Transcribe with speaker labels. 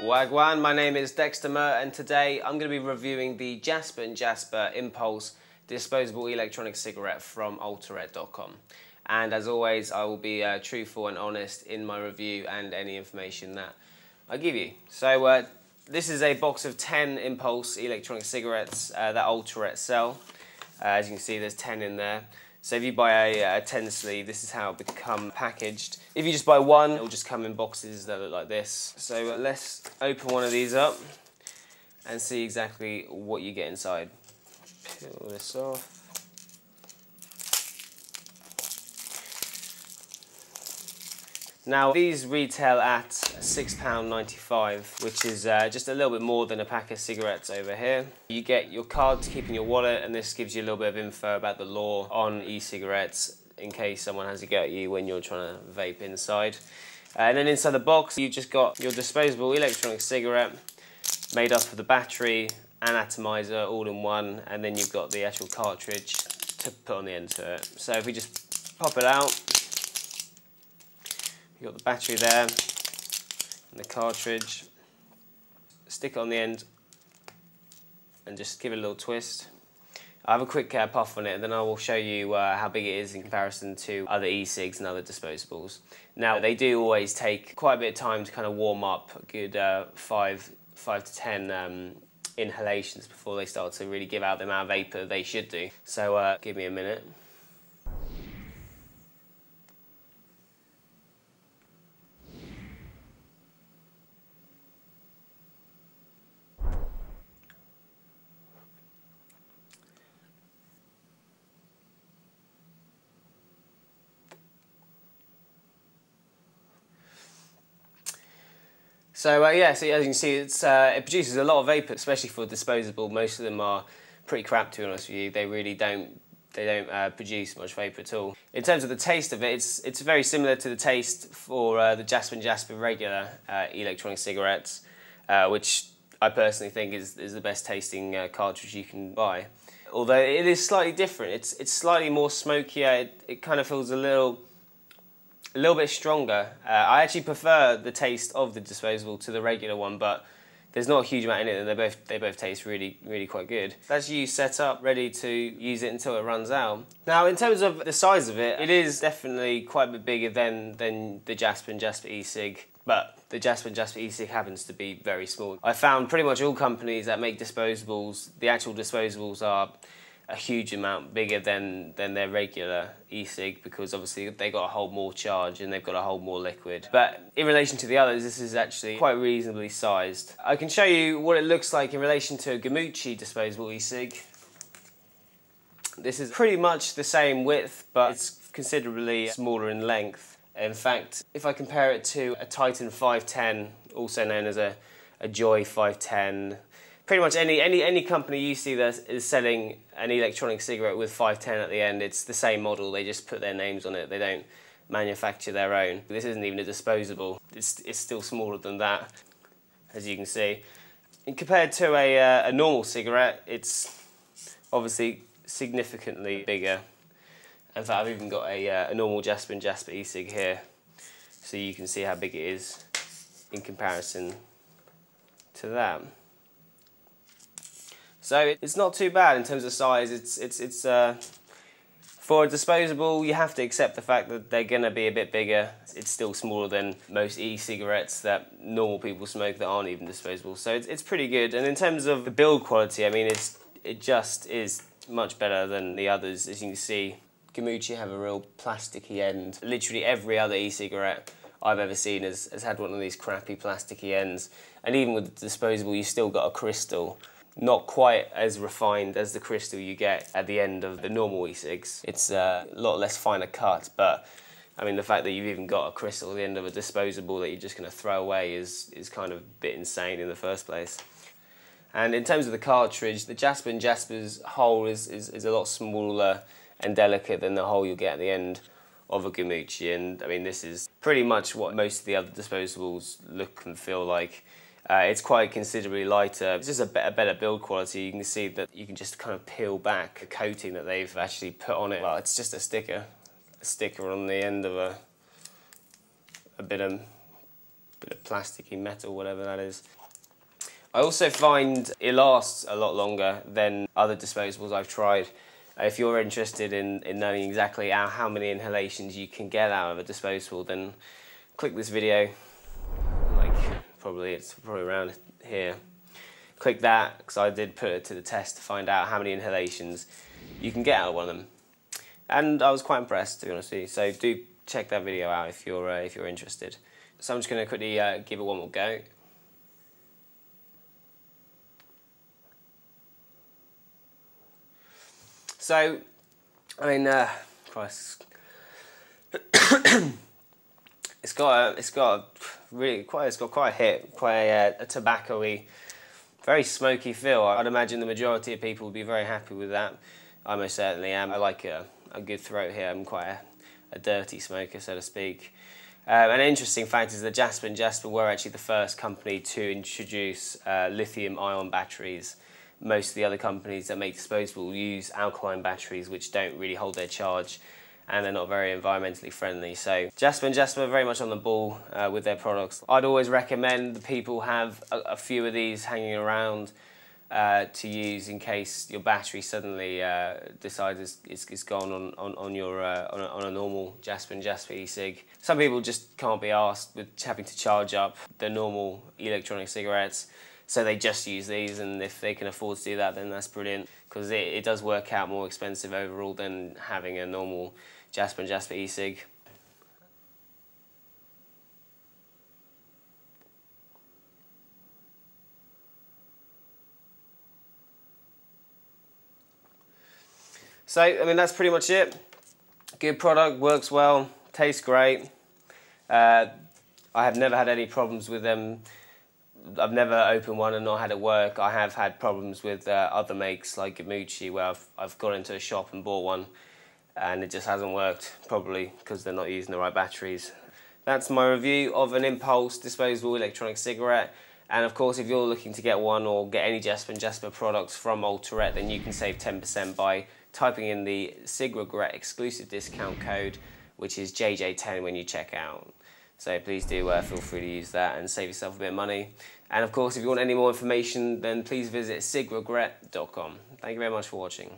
Speaker 1: Wagwan, my name is Dexter Mer, and today I'm going to be reviewing the Jasper Jasper Impulse disposable electronic cigarette from Altarette.com. And as always, I will be truthful and honest in my review and any information that I give you. So this is a box of 10 Impulse electronic cigarettes that Altarette sell. As you can see, there's 10 in there. So if you buy a 10 sleeve, this is how it becomes packaged. If you just buy one, it will just come in boxes that look like this. So let's open one of these up and see exactly what you get inside. Peel this off. Now these retail at £6.95, which is just a little bit more than a pack of cigarettes over here. You get your card to keep in your wallet, and this gives you a little bit of info about the law on e-cigarettes in case someone has a go at you when you're trying to vape inside. And then inside the box you've just got your disposable electronic cigarette made up of the battery and atomizer all in one, and then you've got the actual cartridge to put on the end to it. So if we just pop it out, you've got the battery there and the cartridge. Stick it on the end and just give it a little twist. I have a quick puff on it, and then I will show you how big it is in comparison to other e-cigs and other disposables. Now they do always take quite a bit of time to kind of warm up, a good 5 to 10 inhalations before they start to really give out the amount of vapour they should do. So give me a minute. So yeah, so as you can see, it produces a lot of vapour, especially for disposable. Most of them are pretty crap, to be honest with you. They really don't produce much vapour at all. In terms of the taste of it, it's very similar to the taste for the Jasper Jasper regular electronic cigarettes, which I personally think is the best tasting cartridge you can buy. Although it is slightly different. It's slightly more smokier. It kind of feels a little bit stronger. I actually prefer the taste of the disposable to the regular one, but there's not a huge amount in it, and they both taste really quite good. That's you set up, ready to use it until it runs out. Now, in terms of the size of it, it is definitely quite a bit bigger than the Jasper Jasper e-cig, but the Jasper Jasper e-cig happens to be very small. I found pretty much all companies that make disposables, the actual disposables are a huge amount bigger than their regular e-cig, because obviously they got to hold more charge and they've got to hold more liquid. But in relation to the others, this is actually quite reasonably sized. I can show you what it looks like in relation to a Gamucci disposable e-cig. This is pretty much the same width, but it's considerably smaller in length. In fact, if I compare it to a Titan 510, also known as a Joy 510, pretty much any company you see that is selling an electronic cigarette with 510 at the end, it's the same model. They just put their names on it. They don't manufacture their own. This isn't even a disposable. It's still smaller than that, as you can see. And compared to a normal cigarette, it's obviously significantly bigger. In fact, I've even got a normal Jasper Jasper e-cig here, so you can see how big it is in comparison to that. So it's not too bad in terms of size. It's for a disposable, you have to accept the fact that they're going to be a bit bigger. It's still smaller than most e-cigarettes that normal people smoke that aren't even disposable. So it's pretty good. And in terms of the build quality, I mean, it just is much better than the others. As you can see, Gamucci have a real plasticky end. Literally every other e-cigarette I've ever seen has had one of these crappy plasticky ends. And even with the disposable, you've still got a crystal. Not quite as refined as the crystal you get at the end of the normal e-cigs. It's a lot less finer cut, but I mean the fact that you've even got a crystal at the end of a disposable that you're just going to throw away is kind of a bit insane in the first place. And in terms of the cartridge, the Jasper Jasper's hole is a lot smaller and delicate than the hole you'll get at the end of a Gamucci, and I mean this is pretty much what most of the other disposables look and feel like. It's quite considerably lighter. It's just a better build quality. You can see that you can just kind of peel back the coating that they've actually put on it. Well, it's just a sticker on the end of a bit of bit of plasticky metal, whatever that is. I also find it lasts a lot longer than other disposables I've tried. If you're interested in knowing exactly how many inhalations you can get out of a disposable, then click this video, like it's probably around here. Click that, because I did put it to the test to find out how many inhalations you can get out of one of them. And I was quite impressed, to be honest with you, so do check that video out if you're interested. So I'm just going to quickly give it one more go. So, I mean, Christ, it's got quite a hit, quite a tobacco-y, very smoky feel. I'd imagine the majority of people would be very happy with that. I most certainly am. I like a good throat here. I'm quite a dirty smoker, so to speak. An interesting fact is that Jasper Jasper were actually the first company to introduce lithium-ion batteries. Most of the other companies that make disposable use alkaline batteries, which don't really hold their charge, and they're not very environmentally friendly. So Jasper Jasper are very much on the ball with their products. I'd always recommend that people have a few of these hanging around to use in case your battery suddenly decides it's gone on a normal Jasper Jasper e-cig. Some people just can't be asked with having to charge up the normal electronic cigarettes, so they just use these, and if they can afford to do that, then that's brilliant, because it does work out more expensive overall than having a normal Jasper Jasper e-cig. So, I mean, that's pretty much it. Good product, works well, tastes great. I have never had any problems with them. I've never opened one and not had it work. I have had problems with other makes like Gamucci, where I've gone into a shop and bought one and it just hasn't worked, probably because they're not using the right batteries. That's my review of an Impulse disposable electronic cigarette. And of course, if you're looking to get one or get any Jasper Jasper products from Altarette, then you can save 10% by typing in the Cigregret exclusive discount code, which is JJ10 when you check out. So please do feel free to use that and save yourself a bit of money. And of course, if you want any more information, then please visit cigregret.com. Thank you very much for watching.